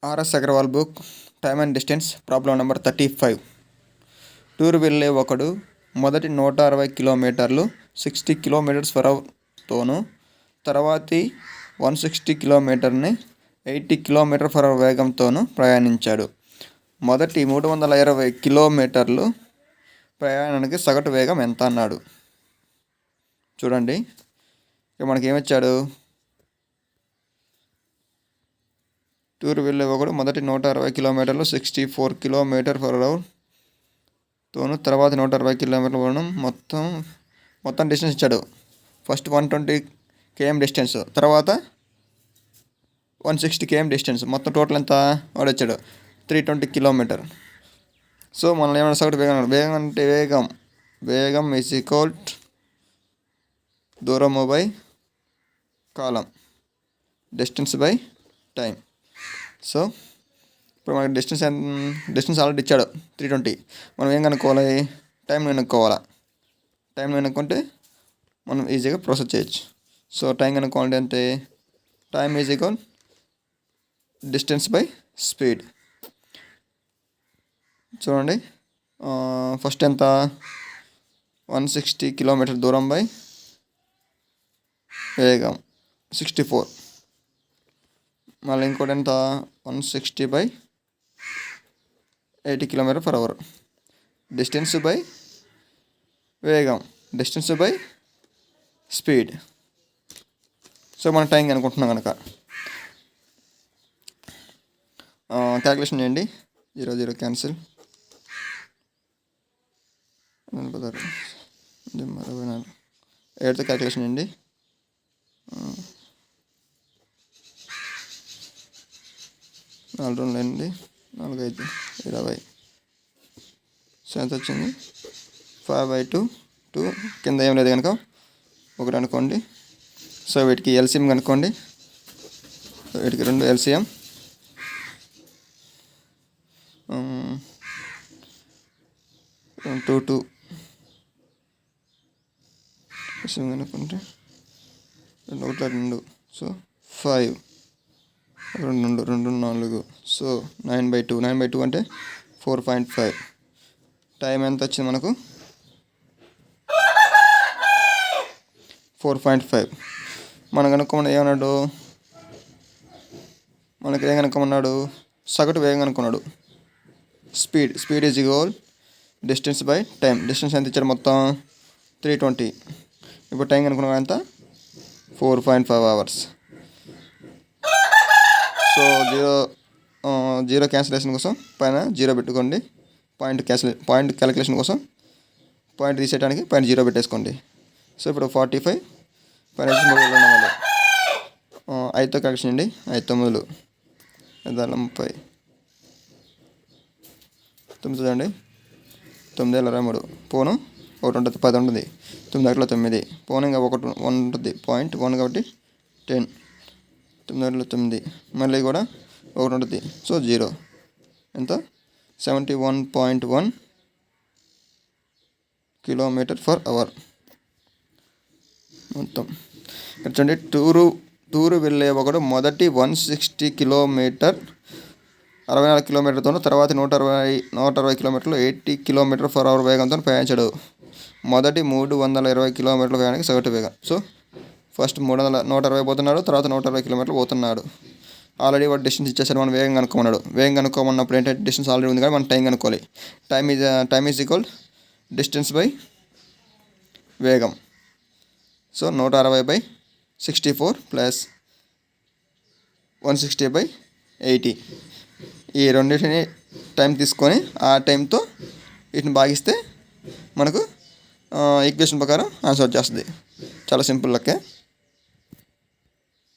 RS Agarwal book time and distance problem number 35. Tour వెళ్ళే ఒకడు మొదటి 160 కిలోమీటర్లు 60 km/hతోనూ తర్వాతి 160 కిలోమీటర్ని 80 km/h వేగంతోనూ ప్రయాణించాడు. మొదటి 320 కిలోమీటర్లు ప్రయాణానికి సగటు వేగం ఎంత అన్నాడు. చూడండి, ఇక మనకి ఏమిచ్చాడు. టూర్ వెళ్ళే ఒకడు మొదటి 160 కిలోమీటర్లు 64 km/h తోను తర్వాత 160 కిలోమీటర్లు మొత్తం డిస్టెన్స్ ఇచ్చాడు. ఫస్ట్ 120 km డిస్టెన్స్, తర్వాత 160 km డిస్టెన్స్, మొత్తం టోటల్ ఎంత వాడు వచ్చాడు 320 km. సో మనం ఏమైనా సగటు వేగం అంటే వేగం ఈజ్ ఈక్వల్ దూరము by column, distance by time. So ఇప్పుడు మనకి డిస్టెన్స్ ఆల్రెడీ ఇచ్చాడు 320. మనం ఏం కనుక్కోవాలి, టైం కనుక్కోవాలా. టైం కనుక్కుంటే మనం ఈజీగా ప్రాసెస్ చేయొచ్చు. సో టైం కనుక్కోవాలంటే అంతే, time is equal distance by speed. చూడండి, ఫస్ట్ ఎంత 160 km దూరం బై వేగం 64. మళ్ళీ ఇంకోటి ఎంత 160 బై 80 km/h. డిస్టెన్స్ బై వేగం, డిస్టెన్స్ బై స్పీడ్. సో మనం టైం అనుకుంటున్నాం కనుక క్యాలిక్యులేషన్ చేయండి. 0 0 క్యాన్సిల్, 44 8తో క్యాలిక్యులేషన్ చేయండి. 4 2 8 4 5 20. సో ఎంత వచ్చింది 5/2. కింద ఏం లేదు కనుక 1 అనుకోండి. సో వీటికి ఎల్సిఎం కనుక్కోండి. వీటికి 2 ఎల్సిఎం 2 ఎల్సిఎం కనుక్కుంటే 2 సో 5 2 4. సో 9/2 అంటే 4.5. టైం ఎంత వచ్చింది మనకు 4.5. మనం కనుక్కోమన్నాడు ఏమన్నాడు, మనకి ఏం కనుక్కోమన్నాడు, సగటు వేగం కనుక్కున్నాడు. Speed is equal distance by time. Distance ఎంత ఇచ్చాడు మొత్తం 320. ఇప్పుడు టైం కనుక్కున్నాం ఎంత 4.5 hours. సో జీరో క్యాన్సిలేషన్ కోసం పైన 0 పెట్టుకోండి. పాయింట్ క్యాలిక్యులేషన్ కోసం పాయింట్ తీసేయడానికి పైన 0 పెట్టేసుకోండి. సో ఇప్పుడు 45 పైన 3 5తో క్యాలిక్యులేషన్ అండి. 5 9 30 9 చూడండి. 9 23 పోను 1 ఉంటుంది 10 ఉంటుంది. 9 9 పోను ఇంకా 1 ఉంటుంది 0.1 కాబట్టి 10. 9 9 మళ్ళీ కూడా 1 ఉంటుంది. సో 0 ఎంత 71.1 km/h మొత్తం. ఇక్కడ చూడండి, టూరు వెళ్ళే ఒకడు మొదటి 160 కిలోమీటర్ 64 కిలోమీటర్తోనూ తర్వాత 160 కిలోమీటర్లు 80 km/h వేగంతో ప్రయాణించాడు. మొదటి 320 కిలోమీటర్ల వేగానికి సగటు వేగం. సో ఫస్ట్ 160 పోతున్నాడు, తర్వాత 120 కిలోమీటర్లు పోతున్నాడు. ఆల్రెడీ వాడు డిస్టెన్స్ ఇచ్చేసాడు. మనం వేగం కనుక్కోమన్నాడు. వేగం కనుక్కోమన్నప్పుడు ఏంటంటే డిస్టెన్స్ ఆల్రెడీ ఉంది కానీ మనం టైం కనుక్కోవాలి. Time is equal distance by వేగం. So 160/64 plus 160/80. ఈ రెండింటిని టైం తీసుకొని ఆ టైంతో వీటిని భాగిస్తే మనకు ఈక్వేషన్ ప్రకారం ఆన్సర్ వచ్చేస్తుంది. చాలా సింపుల్ లెక్కే.